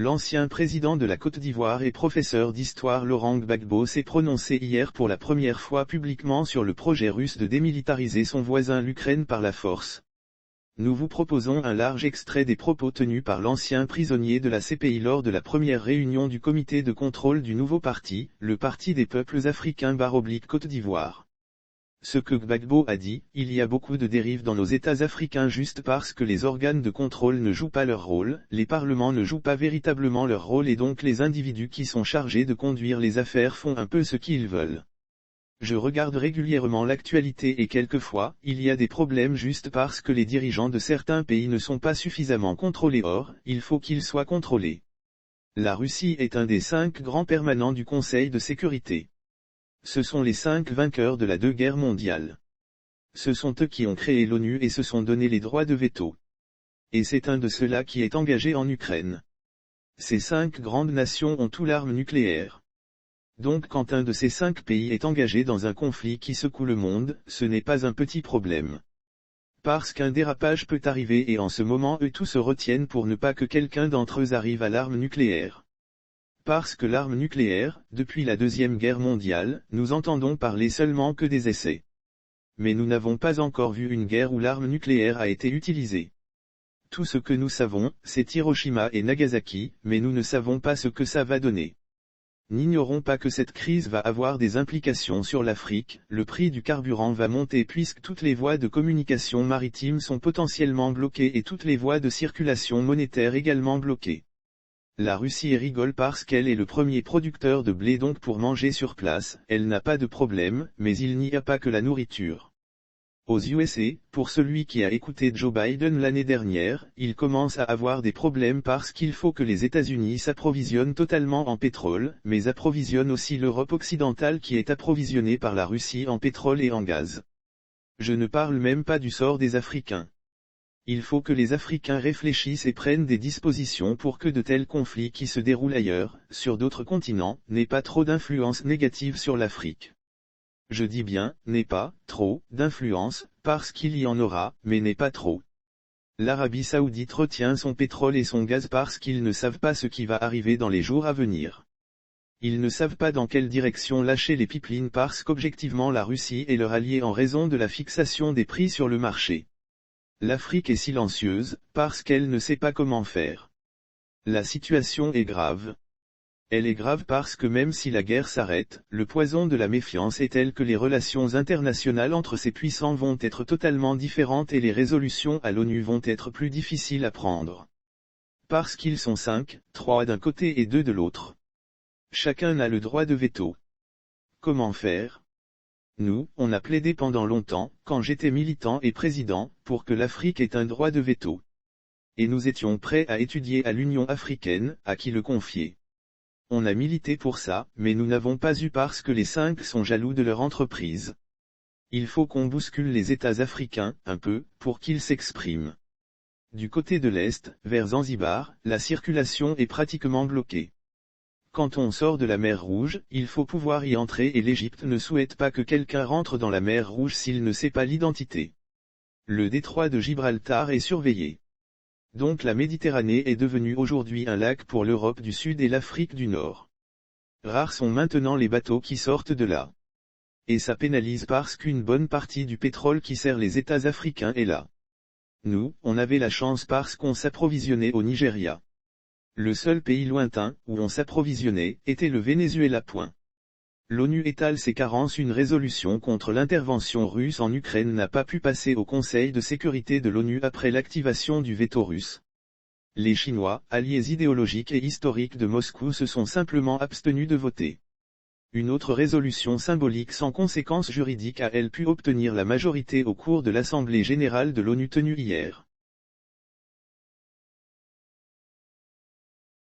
L'ancien président de la Côte d'Ivoire et professeur d'histoire Laurent Gbagbo s'est prononcé hier pour la première fois publiquement sur le projet russe de démilitariser son voisin l'Ukraine par la force. Nous vous proposons un large extrait des propos tenus par l'ancien prisonnier de la CPI lors de la première réunion du comité de contrôle du nouveau parti, le Parti des peuples africains / Côte d'Ivoire. Ce que Gbagbo a dit, il y a beaucoup de dérives dans nos États africains juste parce que les organes de contrôle ne jouent pas leur rôle, les parlements ne jouent pas véritablement leur rôle et donc les individus qui sont chargés de conduire les affaires font un peu ce qu'ils veulent. Je regarde régulièrement l'actualité et quelquefois, il y a des problèmes juste parce que les dirigeants de certains pays ne sont pas suffisamment contrôlés. Or, il faut qu'ils soient contrôlés. La Russie est un des 5 grands permanents du Conseil de sécurité. Ce sont les 5 vainqueurs de la 2 guerres mondiales. Ce sont eux qui ont créé l'ONU et se sont donné les droits de veto. Et c'est un de ceux-là qui est engagé en Ukraine. Ces 5 grandes nations ont tout l'arme nucléaire. Donc quand un de ces 5 pays est engagé dans un conflit qui secoue le monde, ce n'est pas un petit problème. Parce qu'un dérapage peut arriver et en ce moment eux tous se retiennent pour ne pas que quelqu'un d'entre eux arrive à l'arme nucléaire. Parce que l'arme nucléaire, depuis la Deuxième Guerre mondiale, nous entendons parler seulement que des essais. Mais nous n'avons pas encore vu une guerre où l'arme nucléaire a été utilisée. Tout ce que nous savons, c'est Hiroshima et Nagasaki, mais nous ne savons pas ce que ça va donner. N'ignorons pas que cette crise va avoir des implications sur l'Afrique, le prix du carburant va monter puisque toutes les voies de communication maritime sont potentiellement bloquées et toutes les voies de circulation monétaire également bloquées. La Russie rigole parce qu'elle est le premier producteur de blé donc pour manger sur place, elle n'a pas de problème, mais il n'y a pas que la nourriture. Aux USA, pour celui qui a écouté Joe Biden l'année dernière, il commence à avoir des problèmes parce qu'il faut que les États-Unis s'approvisionnent totalement en pétrole, mais approvisionnent aussi l'Europe occidentale qui est approvisionnée par la Russie en pétrole et en gaz. Je ne parle même pas du sort des Africains. Il faut que les Africains réfléchissent et prennent des dispositions pour que de tels conflits qui se déroulent ailleurs, sur d'autres continents, n'aient pas trop d'influence négative sur l'Afrique. Je dis bien, n'ait pas, trop, d'influence, parce qu'il y en aura, mais n'est pas trop. L'Arabie Saoudite retient son pétrole et son gaz parce qu'ils ne savent pas ce qui va arriver dans les jours à venir. Ils ne savent pas dans quelle direction lâcher les pipelines parce qu'objectivement la Russie est leur allié en raison de la fixation des prix sur le marché. L'Afrique est silencieuse, parce qu'elle ne sait pas comment faire. La situation est grave. Elle est grave parce que même si la guerre s'arrête, le poison de la méfiance est tel que les relations internationales entre ces puissants vont être totalement différentes et les résolutions à l'ONU vont être plus difficiles à prendre. Parce qu'ils sont 5, 3 d'un côté et 2 de l'autre. Chacun a le droit de veto. Comment faire ? Nous, on a plaidé pendant longtemps, quand j'étais militant et président, pour que l'Afrique ait un droit de veto. Et nous étions prêts à étudier à l'Union africaine, à qui le confier. On a milité pour ça, mais nous n'avons pas eu parce que les 5 sont jaloux de leur entreprise. Il faut qu'on bouscule les États africains, un peu, pour qu'ils s'expriment. Du côté de l'Est, vers Zanzibar, la circulation est pratiquement bloquée. Quand on sort de la mer Rouge, il faut pouvoir y entrer et l'Égypte ne souhaite pas que quelqu'un rentre dans la mer Rouge s'il ne sait pas l'identité. Le détroit de Gibraltar est surveillé. Donc la Méditerranée est devenue aujourd'hui un lac pour l'Europe du Sud et l'Afrique du Nord. Rares sont maintenant les bateaux qui sortent de là. Et ça pénalise parce qu'une bonne partie du pétrole qui sert les États africains est là. Nous, on avait la chance parce qu'on s'approvisionnait au Nigeria. Le seul pays lointain, où on s'approvisionnait, était le Venezuela. L'ONU étale ses carences. Une résolution contre l'intervention russe en Ukraine n'a pas pu passer au Conseil de sécurité de l'ONU après l'activation du veto russe. Les Chinois, alliés idéologiques et historiques de Moscou, se sont simplement abstenus de voter. Une autre résolution symbolique sans conséquences juridiques a elle pu obtenir la majorité au cours de l'Assemblée générale de l'ONU tenue hier.